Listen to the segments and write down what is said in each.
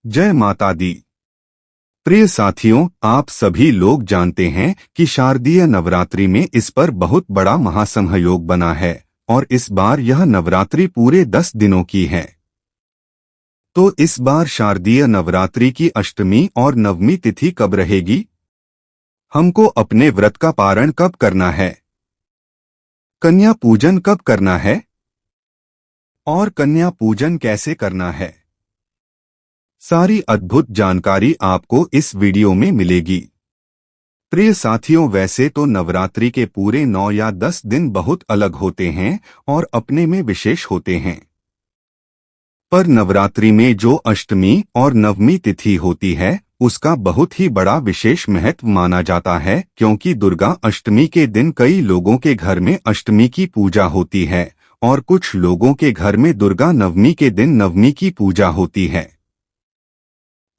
जय माता दी। प्रिय साथियों, आप सभी लोग जानते हैं कि शारदीय नवरात्रि में इस पर बहुत बड़ा महासंयोग बना है और इस बार यह नवरात्रि पूरे 10 दिनों की है। तो इस बार शारदीय नवरात्रि की अष्टमी और नवमी तिथि कब रहेगी? हमको अपने व्रत का पारण कब करना है? कन्या पूजन कब करना है? और कन्या पूजन कैसे करना है? सारी अद्भुत जानकारी आपको इस वीडियो में मिलेगी। प्रिय साथियों, वैसे तो नवरात्रि के पूरे 9 या 10 दिन बहुत अलग होते हैं और अपने में विशेष होते हैं। पर नवरात्रि में जो अष्टमी और नवमी तिथि होती है उसका बहुत ही बड़ा विशेष महत्व माना जाता है, क्योंकि दुर्गा अष्टमी के दिन कई लोगों के घर में अष्टमी की पूजा होती है और कुछ लोगों के घर में दुर्गा नवमी के दिन नवमी की पूजा होती है।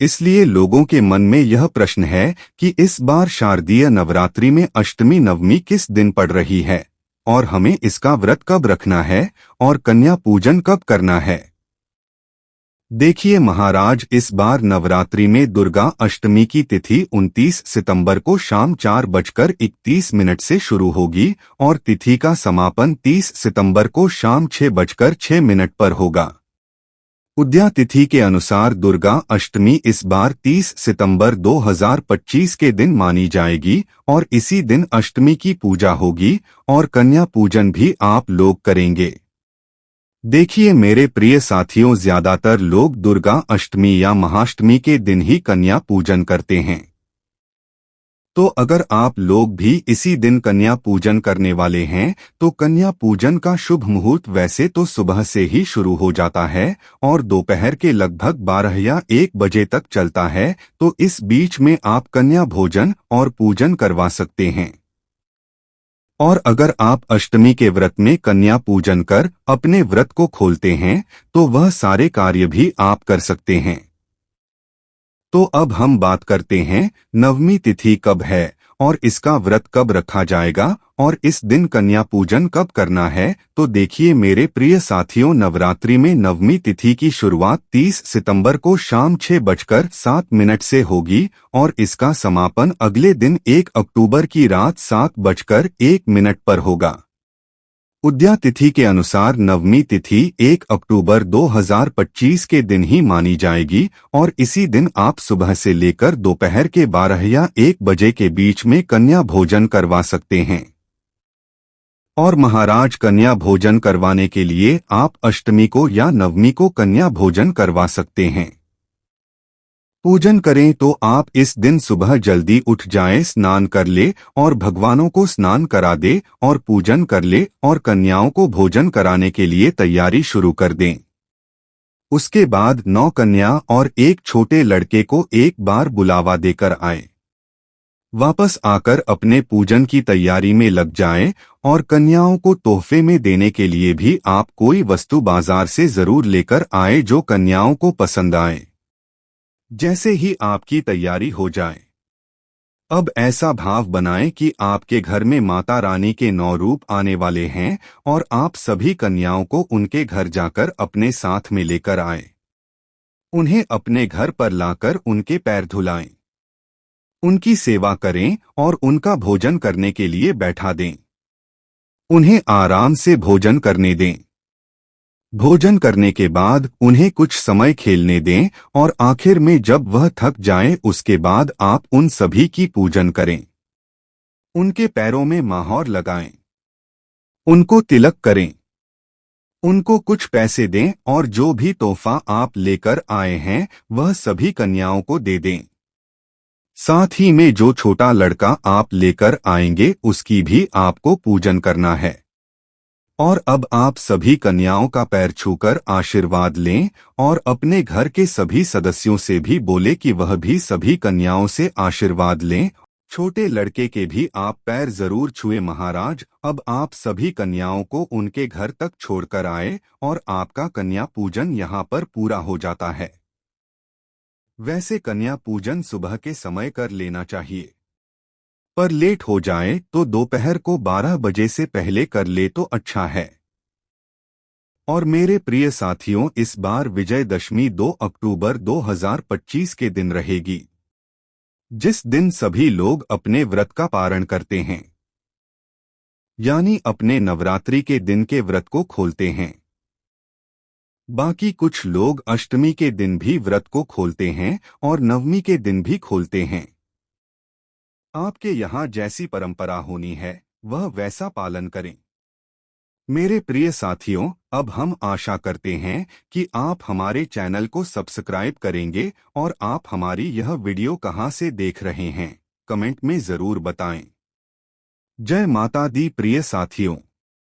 इसलिए लोगों के मन में यह प्रश्न है कि इस बार शारदीय नवरात्रि में अष्टमी नवमी किस दिन पड़ रही है और हमें इसका व्रत कब रखना है और कन्या पूजन कब करना है। देखिए महाराज, इस बार नवरात्रि में दुर्गा अष्टमी की तिथि 29 सितंबर को शाम 4:31 से शुरू होगी और तिथि का समापन 30 सितंबर को शाम 6:06 पर होगा। उदया तिथि के अनुसार दुर्गा अष्टमी इस बार 30 सितंबर 2025 के दिन मानी जाएगी और इसी दिन अष्टमी की पूजा होगी और कन्या पूजन भी आप लोग करेंगे। देखिए मेरे प्रिय साथियों, ज्यादातर लोग दुर्गा अष्टमी या महाअष्टमी के दिन ही कन्या पूजन करते हैं। तो अगर आप लोग भी इसी दिन कन्या पूजन करने वाले हैं तो कन्या पूजन का शुभ मुहूर्त वैसे तो सुबह से ही शुरू हो जाता है और दोपहर के लगभग 12 या 1 बजे तक चलता है। तो इस बीच में आप कन्या भोजन और पूजन करवा सकते हैं। और अगर आप अष्टमी के व्रत में कन्या पूजन कर अपने व्रत को खोलते हैं तो वह सारे कार्य भी आप कर सकते हैं। तो अब हम बात करते हैं नवमी तिथि कब है और इसका व्रत कब रखा जाएगा और इस दिन कन्या पूजन कब करना है। तो देखिए मेरे प्रिय साथियों, नवरात्रि में नवमी तिथि की शुरुआत 30 सितंबर को शाम 6:07 से होगी और इसका समापन अगले दिन 1 अक्टूबर की रात 7:01 पर होगा। उदया तिथि के अनुसार नवमी तिथि 1 अक्टूबर 2025 के दिन ही मानी जाएगी और इसी दिन आप सुबह से लेकर दोपहर के 12 या 1 बजे के बीच में कन्या भोजन करवा सकते हैं। और महाराज, कन्या भोजन करवाने के लिए आप अष्टमी को या नवमी को कन्या भोजन करवा सकते हैं। पूजन करें तो आप इस दिन सुबह जल्दी उठ जाएं, स्नान कर ले और भगवानों को स्नान करा दे और पूजन कर ले और कन्याओं को भोजन कराने के लिए तैयारी शुरू कर दें। उसके बाद 9 कन्या और एक छोटे लड़के को एक बार बुलावा देकर आए। वापस आकर अपने पूजन की तैयारी में लग जाएं और कन्याओं को तोहफे में देने के लिए भी आप कोई वस्तु बाजार से जरूर लेकर आए जो कन्याओं को पसंद आए। जैसे ही आपकी तैयारी हो जाए, अब ऐसा भाव बनाएं कि आपके घर में माता रानी के 9 रूप आने वाले हैं और आप सभी कन्याओं को उनके घर जाकर अपने साथ में लेकर आए। उन्हें अपने घर पर लाकर उनके पैर धुलाएं, उनकी सेवा करें और उनका भोजन करने के लिए बैठा दें। उन्हें आराम से भोजन करने दें। भोजन करने के बाद उन्हें कुछ समय खेलने दें और आखिर में जब वह थक जाएं उसके बाद आप उन सभी की पूजन करें। उनके पैरों में महावर लगाएं, उनको तिलक करें, उनको कुछ पैसे दें और जो भी तोहफा आप लेकर आए हैं वह सभी कन्याओं को दे दें। साथ ही में जो छोटा लड़का आप लेकर आएंगे उसकी भी आपको पूजन करना है। और अब आप सभी कन्याओं का पैर छूकर आशीर्वाद लें और अपने घर के सभी सदस्यों से भी बोले कि वह भी सभी कन्याओं से आशीर्वाद लें। छोटे लड़के के भी आप पैर जरूर छुए महाराज। अब आप सभी कन्याओं को उनके घर तक छोड़कर आए और आपका कन्या पूजन यहाँ पर पूरा हो जाता है। वैसे कन्या पूजन सुबह के समय कर लेना चाहिए, पर लेट हो जाए तो दोपहर को 12 बजे से पहले कर ले तो अच्छा है। और मेरे प्रिय साथियों, इस बार विजयदशमी 2 अक्टूबर 2025 के दिन रहेगी, जिस दिन सभी लोग अपने व्रत का पारण करते हैं, यानी अपने नवरात्रि के दिन के व्रत को खोलते हैं। बाकी कुछ लोग अष्टमी के दिन भी व्रत को खोलते हैं और नवमी के दिन भी खोलते हैं। आपके यहाँ जैसी परंपरा होनी है वह वैसा पालन करें। मेरे प्रिय साथियों, अब हम आशा करते हैं कि आप हमारे चैनल को सब्सक्राइब करेंगे और आप हमारी यह वीडियो कहां से देख रहे हैं, कमेंट में जरूर बताएं। जय माता दी प्रिय साथियों।